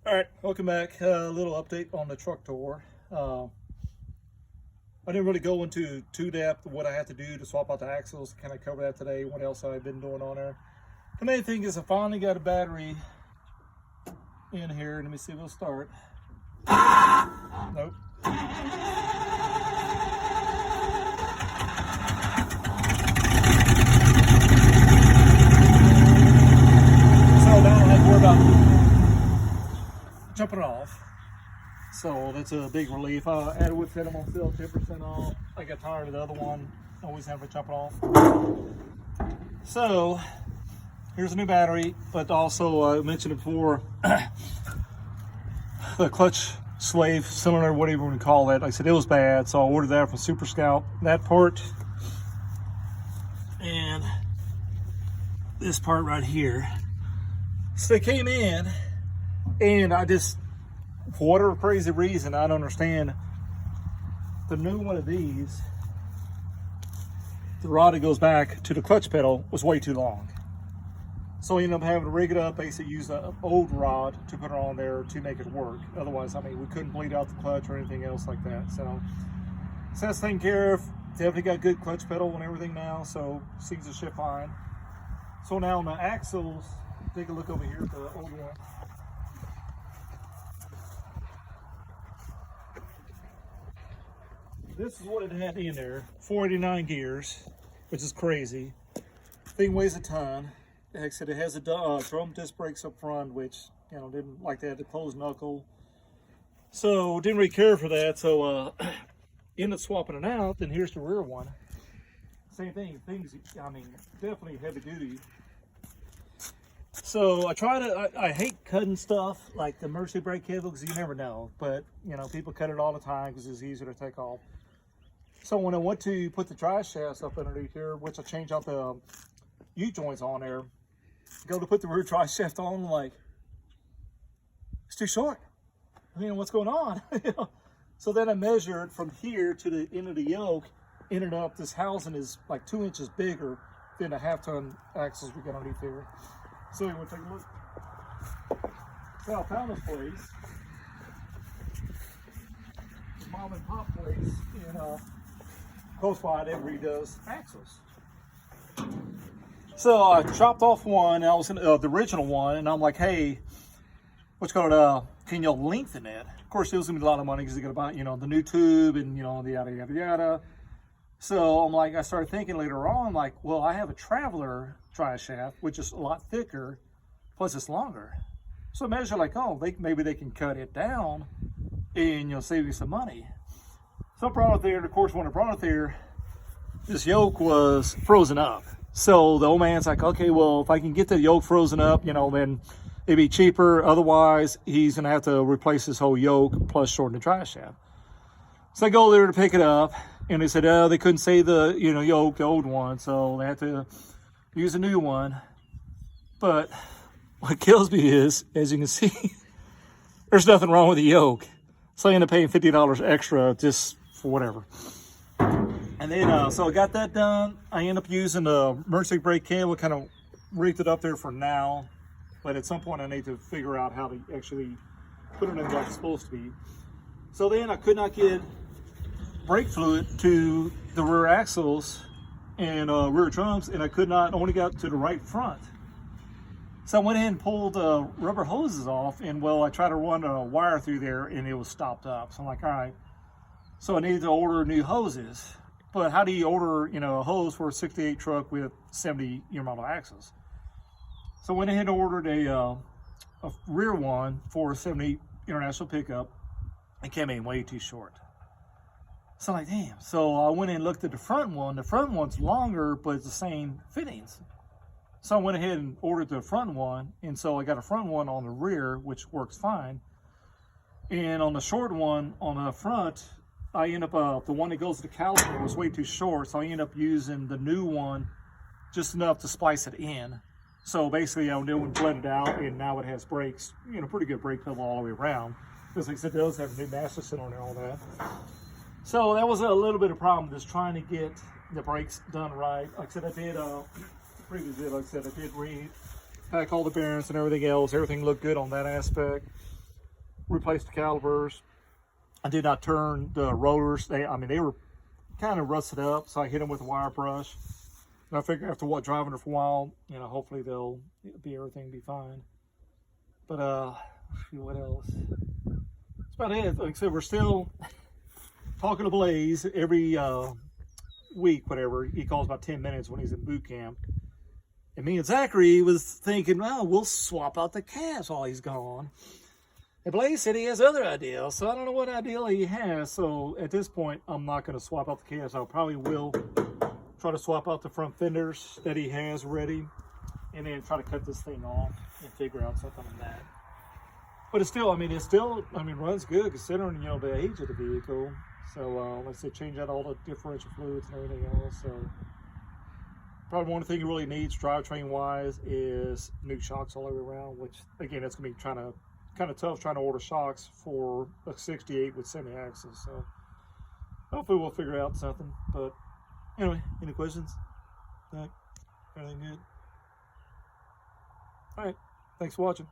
All right, welcome back. A little update on the Trucktor. I didn't really go into too depth what I have to do to swap out the axles. Kind of cover that today. What else I've been doing on there. The main thing is I finally got a battery in here. Let me see if it'll start. Nope. So now I don't have to worry about jumping it off. So that's a big relief. I had a wood set, I'm on still 10% off. I got tired of the other one, always having to jump it off. So here's a new battery, but also I mentioned it before, the clutch slave cylinder, whatever you want to call it. Like I said, it was bad, so I ordered that from Super Scout, that part. And this part right here. So they came in, and I just, for whatever crazy reason, I don't understand, the new one of these, the rod that goes back to the clutch pedal was way too long. So I ended up having to rig it up, basically use an old rod to put it on there to make it work. Otherwise, I mean, we couldn't bleed out the clutch or anything else like that. So that's taken care of. Definitely got good clutch pedal and everything now, so seems to ship fine. So now on the axles, take a look over here at the old one. This is what it had in there, 489 gears, which is crazy. Thing weighs a ton. Like I said, it has a drum disc brakes up front, which, you know, didn't like to have the closed knuckle. So didn't really care for that. So ended up swapping it out. Then here's the rear one. Same thing. Things, I mean, definitely heavy duty. So I try to, I hate cutting stuff like the emergency brake cable because you never know. But, you know, people cut it all the time because it's easier to take off. So when I went to put the drive shafts up underneath here, which I changed out the U-joints on there, go to put the rear drive shaft on, I'm like, it's too short. You know, what's going on? So then I measured from here to the end of the yoke, ended up, this housing is like 2 inches bigger than the half-ton axles we got underneath here. So anyway, take a look. So I found this place, the mom and pop place in close by that redoes axles. So I chopped off one. I was in the original one, and I'm like, "Hey, what's called? Can you lengthen it?" Of course, it was gonna be a lot of money because they're gonna buy, you know, the new tube and, you know, the yada yada yada. So I'm like, I started thinking later on, like, well, I have a Traveler drive shaft, which is a lot thicker, plus it's longer. So I measured like, oh, maybe they can cut it down, and, you know, save you some money. So I brought it there, and of course, when I brought it there, this yoke was frozen up. So the old man's like, okay, well, if I can get the yoke frozen up, you know, then it'd be cheaper. Otherwise, he's gonna have to replace this whole yoke plus shorten the drive shaft. So I go there to pick it up, and they said, oh, they couldn't save the, you know, yoke, the old one, so they had to use a new one. But what kills me is, as you can see, there's nothing wrong with the yoke. So I ended up paying $50 extra just for whatever. And then, so I got that done. I ended up using the emergency brake cable, kind of rigged it up there for now. But at some point I need to figure out how to actually put it in like it's supposed to be. So then I could not get brake fluid to the rear axles and rear drums, and I could not, only got to the right front. So I went ahead and pulled rubber hoses off, and well, I tried to run a wire through there and it was stopped up. So I'm like, all right. So I needed to order new hoses. But how do you order, you know, a hose for a 68 truck with 70-year model axles? So I went ahead and ordered a rear one for a 70 international pickup. It came in way too short. So I'm like, damn. So I went in and looked at the front one. The front one's longer, but it's the same fittings. So I went ahead and ordered the front one. And so I got a front one on the rear, which works fine. And on the short one on the front, I end up, the one that goes to the caliper was way too short, so I ended up using the new one just enough to splice it in. So basically, I blend it out, and now it has brakes, you know, pretty good brake pedal all the way around. Because like I said, it does have a new master cylinder and all that. So that was a little bit of a problem, just trying to get the brakes done right. Like I said, I did, previous video, like I said, I did repack all the bearings and everything else. Everything looked good on that aspect. replaced the calipers. I did not turn the rotors. They were kind of rusted up, so I hit them with a wire brush. And I figure after driving her for a while, you know, hopefully everything be fine. But what else? That's about it. Like I said, we're still talking to Blaze every week, whatever. He calls about 10 minutes when he's in boot camp. And me and Zachary was thinking, well, we'll swap out the cast while he's gone. And Blaze said he has other ideas, so I don't know what idea he has. So at this point, I'm not going to swap out the cast. I probably will try to swap out the front fenders that he has ready, and then try to cut this thing off and figure out something on that. But it still runs good considering, you know, the age of the vehicle. So like I said, change out all the differential fluids and everything else. So probably one thing he really needs drivetrain wise is new shocks all the way around, which again, that's gonna be kind of tough trying to order shocks for a 68 with semi-axles. So hopefully we'll figure out something. But anyway, any questions? Everything good? All right, thanks for watching.